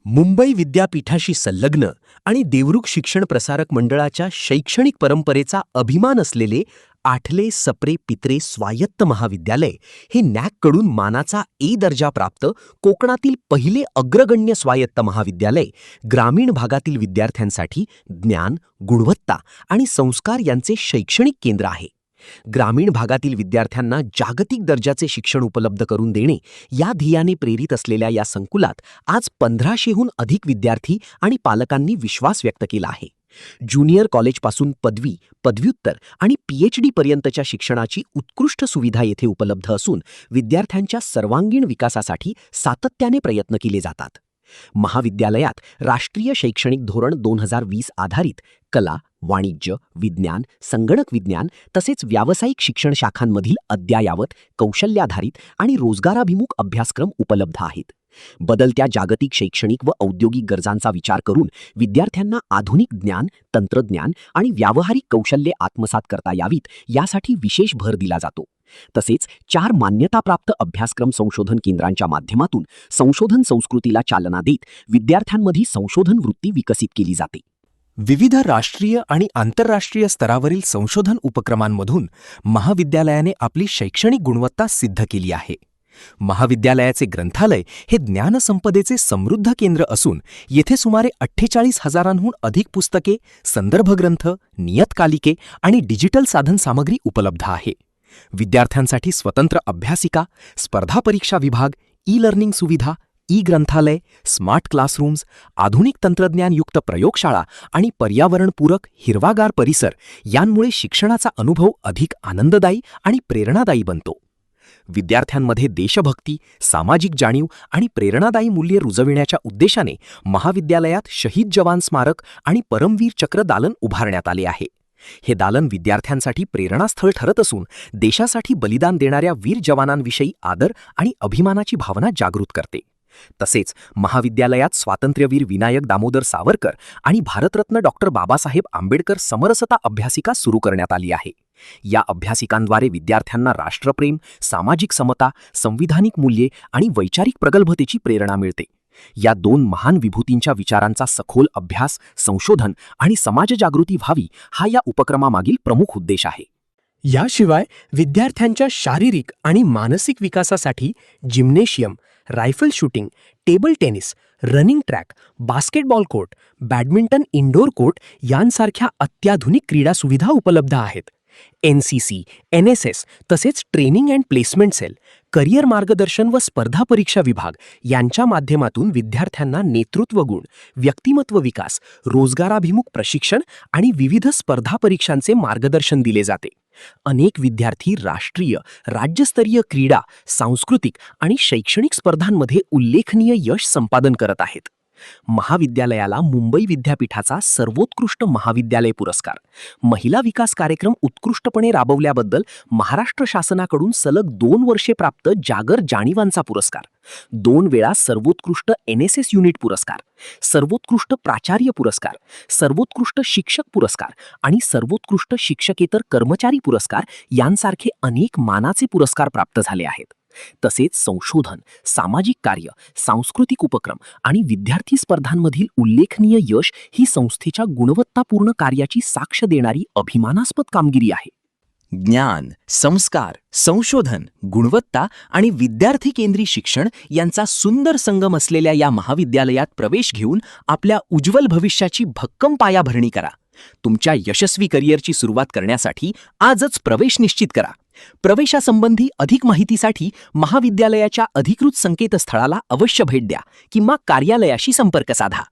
मुंबई विद्यापीठाशी संलग्न आणि देवरुख शिक्षण प्रसारक मंडळाच्या शैक्षणिक परंपरेचा अभिमान असलेले आठले सप्रे पित्रे स्वायत्त महाविद्यालय हे नॅककडून मानाचा ए दर्जा प्राप्त कोकणातील पहिले अग्रगण्य स्वायत्त महाविद्यालय ग्रामीण भागातील विद्यार्थ्यांसाठी ज्ञान, गुणवत्ता आणि संस्कार यांचे शैक्षणिक केंद्र आहे. ग्रामीण भागातील विद्यार्थ्यांना जागतिक दर्जाचे शिक्षण उपलब्ध करून देणे या ध्येयाने प्रेरित असलेल्या या संकुलात आज 1500हून अधिक विद्यार्थी आणि पालकांनी विश्वास व्यक्त केला आहे. ज्युनियर कॉलेजपासून पदवी, पदव्युत्तर आणि PhD पर्यंतच्या शिक्षणाची उत्कृष्ट सुविधा येथे उपलब्ध असून विद्यार्थ्यांच्या सर्वांगीण विकासासाठी सातत्याने प्रयत्न केले जातात. महाविद्यालयात राष्ट्रीय शैक्षणिक धोरण 2020 आधारित कला, वाणिज्य, विज्ञान, संगणक विज्ञान तसेच व्यावसायिक शिक्षण शाखांमधील अद्ययावत, कौशल्याधारित आणि रोजगाराभिमुख अभ्यासक्रम उपलब्ध आहेत. बदलत्या जागतिक शैक्षणिक व औद्योगिक गरजांचा विचार करून विद्यार्थ्यांना आधुनिक ज्ञान, तंत्रज्ञान आणि व्यावहारिक कौशल्ये आत्मसात करता यावीत यासाठी विशेष भर दिला जातो. तसेच 4 मान्यताप्राप्त अभ्यासक्रम संशोधन केंद्रांच्या माध्यमातून संशोधन संस्कृतीला चालना देत विद्यार्थ्यांमध्ये संशोधन वृत्ती विकसित केली जाते. विविध राष्ट्रीय आणि आंतरराष्ट्रीय स्तरावरील संशोधन उपक्रमांमधून महाविद्यालयाने आपली शैक्षणिक गुणवत्ता सिद्ध केली आहे. महाविद्यालयाचे ग्रंथालय हे ज्ञानसंपदेचे समृद्ध केंद्र असून येथे सुमारे 48,000हून अधिक पुस्तके, संदर्भ ग्रंथ, नियतकालिके आणि डिजिटल साधनसामग्री उपलब्ध आहे. विद्यार्थ्यांसाठी स्वतंत्र अभ्यासिका, स्पर्धा परीक्षा विभाग, ई-लर्निंग सुविधा, ई-ग्रंथालय, स्मार्ट क्लासरूम्स, आधुनिक तंत्रज्ञानयुक्त प्रयोगशाळा आणि पर्यावरणपूरक हिरवागार परिसर यांमुळे शिक्षणाचा अनुभव अधिक आनंददायी आणि प्रेरणादायी बनतो. विद्यार्थ्यांमध्ये देशभक्ती, सामाजिक जाणीव आणि प्रेरणादायी मूल्ये रुजविण्याच्या उद्देशाने महाविद्यालयात शहीद जवान स्मारक आणि परमवीर चक्र दालन उभारण्यात आले आहे. हे दालन विद्यार्थ्यांसाठी प्रेरणास्थळ ठरत असून देशासाठी बलिदान देणाऱ्या वीर जवानांविषयी आदर आणि अभिमानाची भावना जागृत करते. तसेच महाविद्यालयात स्वातंत्र्यवीर विनायक दामोदर सावरकर आणि भारतरत्न डॉक्टर बाबासाहेब आंबेडकर समरसता अभ्यासिका सुरू करण्यात आली आहे. या अभ्यासिकांद्वारे विद्यार्थ्यांना राष्ट्रप्रेम, सामाजिक समता, संविधानिक मूल्ये आणि वैचारिक प्रगल्भतेची प्रेरणा मिळते. या 2 महान विभूतींच्या विचारांचा सखोल अभ्यास, संशोधन आणि समाजजागृती व्हावी हा या उपक्रमामागील प्रमुख उद्देश आहे. याशिवाय विद्यार्थ्यांच्या शारीरिक आणि मानसिक विकासासाठी gymnasium, rifle shooting, table tennis, running track, basketball court, badminton indoor court यांसारख्या अत्याधुनिक क्रीडा सुविधा उपलब्ध आहेत. NCC, NSS तसेच training and placement cell, career मार्गदर्शन व स्पर्धा परीक्षा विभाग यांच्या माध्यमातून विद्यार्थ्यांना नेतृत्व गुण, व्यक्तिमत्व विकास, रोजगाराभिमुख प्रशिक्षण आणि विविध स्पर्धा परीक्षांचे मार्गदर्शन दिले जाते. अनेक विद्यार्थी राष्ट्रीय, राज्यस्तरीय क्रीडा, सांस्कृतिक आणि शैक्षणिक स्पर्धांमध्ये उल्लेखनीय यश संपादन करत आहेत. महाविद्यालयाला मुंबई विद्यापीठाचा सर्वोत्कृष्ट महाविद्यालय पुरस्कार, महिला विकास कार्यक्रम उत्कृष्टपणे राबवल्याबद्दल महाराष्ट्र शासनाकडून सलग 2 वर्षे प्राप्त जागर जाणीवांचा पुरस्कार, 2 वेळा सर्वोत्कृष्ट NSS युनिट पुरस्कार, सर्वोत्कृष्ट प्राचार्य पुरस्कार, सर्वोत्कृष्ट शिक्षक पुरस्कार आणि सर्वोत्कृष्ट शिक्षकेतर कर्मचारी पुरस्कार यांसारखे अनेक मानाचे पुरस्कार प्राप्त झाले आहेत. तसेच संशोधन, सामाजिक कार्य, सांस्कृतिक उपक्रम आणि विद्यार्थी स्पर्धांमधील उल्लेखनीय यश ही संस्थेच्या गुणवत्तापूर्ण कार्याची साक्ष देणारी अभिमानास्पद कामगिरी आहे. ज्ञान, संस्कार, संशोधन, गुणवत्ता आणि विद्यार्थी केंद्री शिक्षण यांचा सुंदर संगम असलेल्या या महाविद्यालयात प्रवेश घेऊन आपल्या उज्ज्वल भविष्याची भक्कम पायाभरणी करा. तुमच्या यशस्वी करिअरची सुरुवात करण्यासाठी आजच प्रवेश निश्चित करा. प्रवेशासंबंधी अधिक माहितीसाठी महाविद्यालयाच्या अधिकृत संकेतस्थळाला अवश्य भेट द्या किंवा कार्यालयाशी संपर्क साधा.